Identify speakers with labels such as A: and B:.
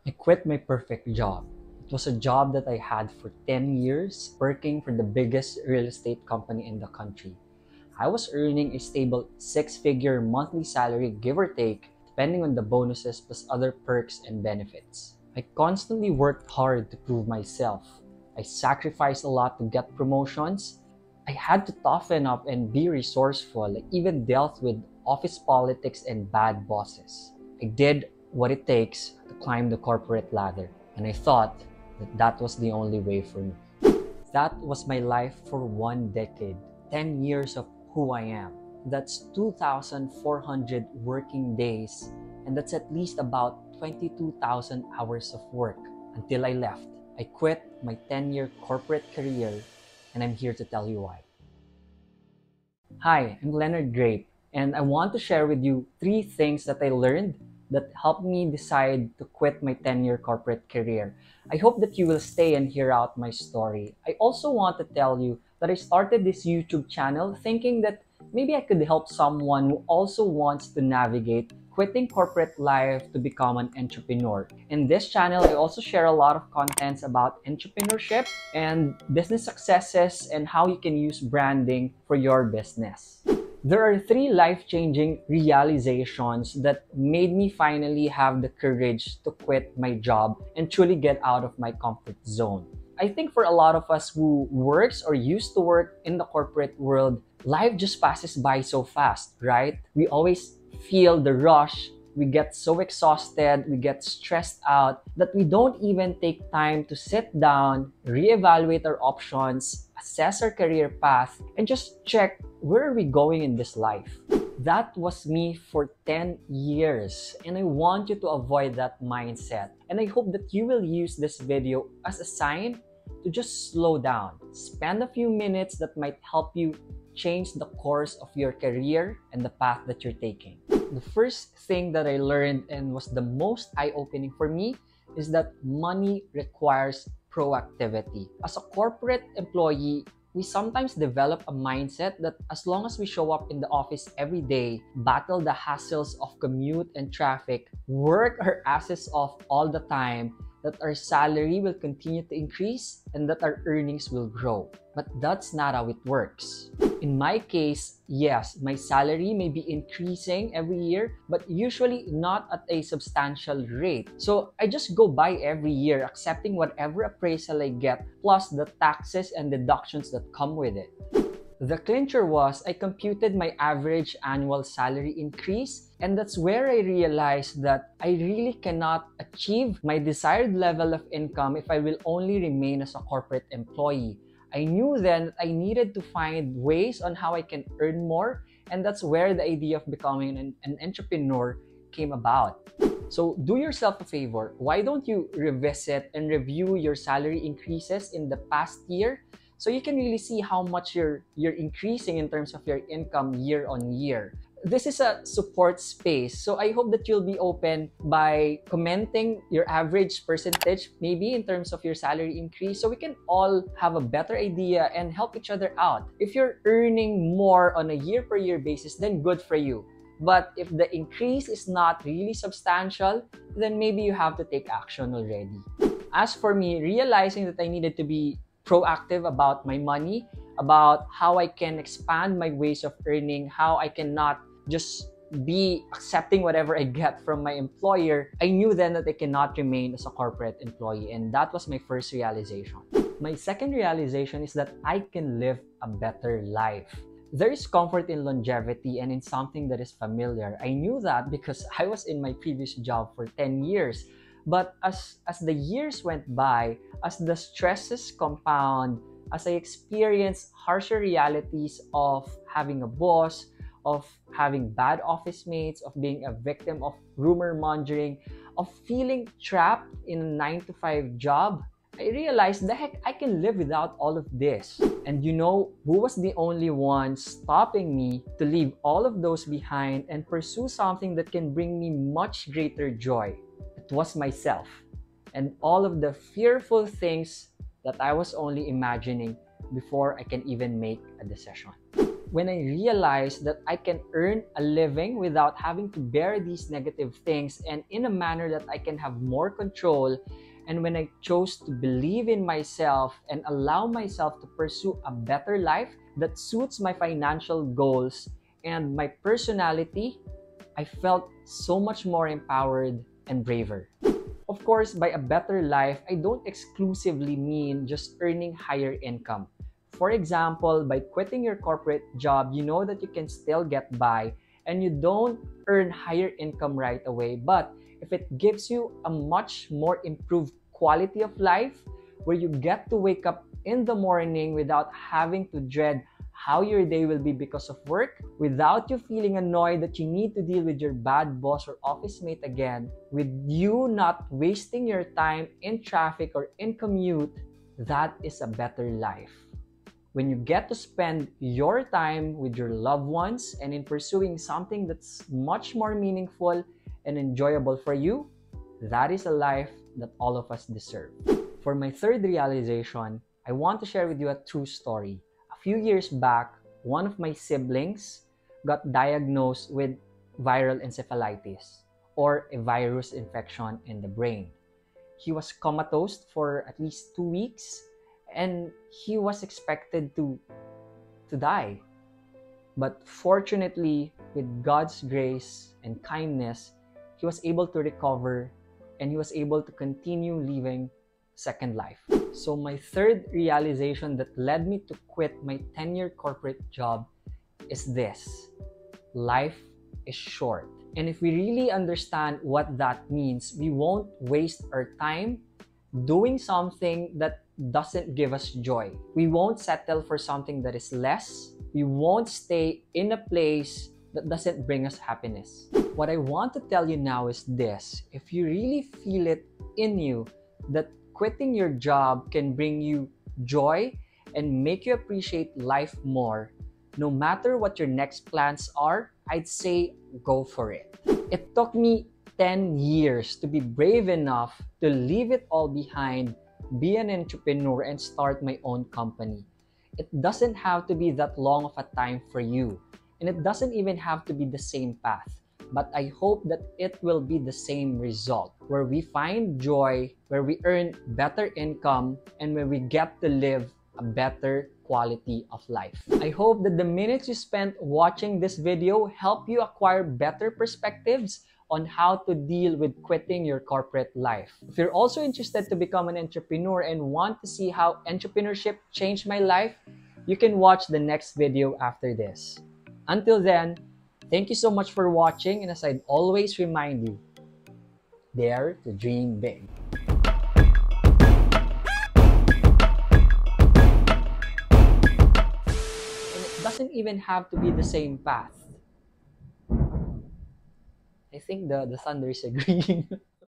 A: I quit my perfect job. It was a job that I had for 10 years, working for the biggest real estate company in the country. I was earning a stable six-figure monthly salary, give or take, depending on the bonuses plus other perks and benefits. I constantly worked hard to prove myself. I sacrificed a lot to get promotions. I had to toughen up and be resourceful. I even dealt with office politics and bad bosses. I did what it takes to climb the corporate ladder, and I thought that that was the only way for me. That was my life for 1 decade, 10 years of who I am. That's 2,400 working days, and that's at least about 22,000 hours of work until I left. I quit my 10-year corporate career, and I'm here to tell you why. Hi, I'm Leonard Grape, and I want to share with you 3 things that I learned that helped me decide to quit my 10-year corporate career. I hope that you will stay and hear out my story. I also want to tell you that I started this YouTube channel thinking that maybe I could help someone who also wants to navigate quitting corporate life to become an entrepreneur. In this channel, I also share a lot of contents about entrepreneurship and business successes and how you can use branding for your business. There are 3 life-changing realizations that made me finally have the courage to quit my job and truly get out of my comfort zone. I think for a lot of us who works or used to work in the corporate world, life just passes by so fast, right? We always feel the rush. We get so exhausted, we get stressed out that we don't even take time to sit down, reevaluate our options, assess our career path, and just check where are we going in this life. That was me for 10 years, and I want you to avoid that mindset. And I hope that you will use this video as a sign to just slow down. Spend a few minutes that might help you change the course of your career and the path that you're taking. The first thing that I learned and was the most eye-opening for me is that money requires proactivity. As a corporate employee, we sometimes develop a mindset that as long as we show up in the office every day, battle the hassles of commute and traffic, work our asses off all the time, that our salary will continue to increase and that our earnings will grow. But that's not how it works. In my case, yes, my salary may be increasing every year, but usually not at a substantial rate. So I just go by every year, accepting whatever appraisal I get, plus the taxes and deductions that come with it. The clincher was I computed my average annual salary increase, and that's where I realized that I really cannot achieve my desired level of income if I will only remain as a corporate employee. I knew then that I needed to find ways on how I can earn more, and that's where the idea of becoming an entrepreneur came about. So do yourself a favor. Why don't you revisit and review your salary increases in the past year so you can really see how much you're increasing in terms of your income year on year. This is a support space, so I hope that you'll be open by commenting your average percentage, maybe in terms of your salary increase, so we can all have a better idea and help each other out. If you're earning more on a year-per-year basis, then good for you. But if the increase is not really substantial, then maybe you have to take action already. As for me, realizing that I needed to be proactive about my money, about how I can expand my ways of earning, how I cannot just be accepting whatever I get from my employer, I knew then that I cannot remain as a corporate employee, and that was my first realization. My second realization is that I can live a better life. There is comfort in longevity and in something that is familiar. I knew that because I was in my previous job for 10 years. But as the years went by, as the stresses compound, as I experienced harsher realities of having a boss, of having bad office mates, of being a victim of rumor mongering, of feeling trapped in a 9-to-5 job, I realized the heck, I can live without all of this. And you know who was the only one stopping me to leave all of those behind and pursue something that can bring me much greater joy? It was myself and all of the fearful things that I was only imagining before I can even make a decision. when I realized that I can earn a living without having to bear these negative things and in a manner that I can have more control, and when I chose to believe in myself and allow myself to pursue a better life that suits my financial goals and my personality, I felt so much more empowered and braver. Of course, by a better life, I don't exclusively mean just earning higher income. For example, by quitting your corporate job, you know that you can still get by and you don't earn higher income right away. But if it gives you a much more improved quality of life where you get to wake up in the morning without having to dread how your day will be because of work, without you feeling annoyed that you need to deal with your bad boss or office mate again, with you not wasting your time in traffic or in commute, that is a better life. When you get to spend your time with your loved ones and in pursuing something that's much more meaningful and enjoyable for you, that is a life that all of us deserve. For my third realization, I want to share with you a true story. A few years back, one of my siblings got diagnosed with viral encephalitis, or a virus infection in the brain. He was comatose for at least 2 weeks, and he was expected to die. But fortunately, with God's grace and kindness, he was able to recover and he was able to continue living second life. So my third realization that led me to quit my 10-year corporate job is this: life is short. And if we really understand what that means, we won't waste our time doing something that doesn't give us joy. We won't settle for something that is less. We won't stay in a place that doesn't bring us happiness. What I want to tell you now is this: if you really feel it in you that quitting your job can bring you joy and make you appreciate life more, no matter what your next plans are, I'd say go for it. It took me 10 years to be brave enough to leave it all behind, be an entrepreneur, and start my own company. It doesn't have to be that long of a time for you, and it doesn't even have to be the same path. But I hope that it will be the same result, where we find joy, where we earn better income, and where we get to live a better quality of life. I hope that the minutes you spent watching this video help you acquire better perspectives on how to deal with quitting your corporate life. If you're also interested to become an entrepreneur and want to see how entrepreneurship changed my life, you can watch the next video after this. Until then, thank you so much for watching, and as I'd always remind you, dare to dream big. And it doesn't even have to be the same path. I think the thunder is agreeing.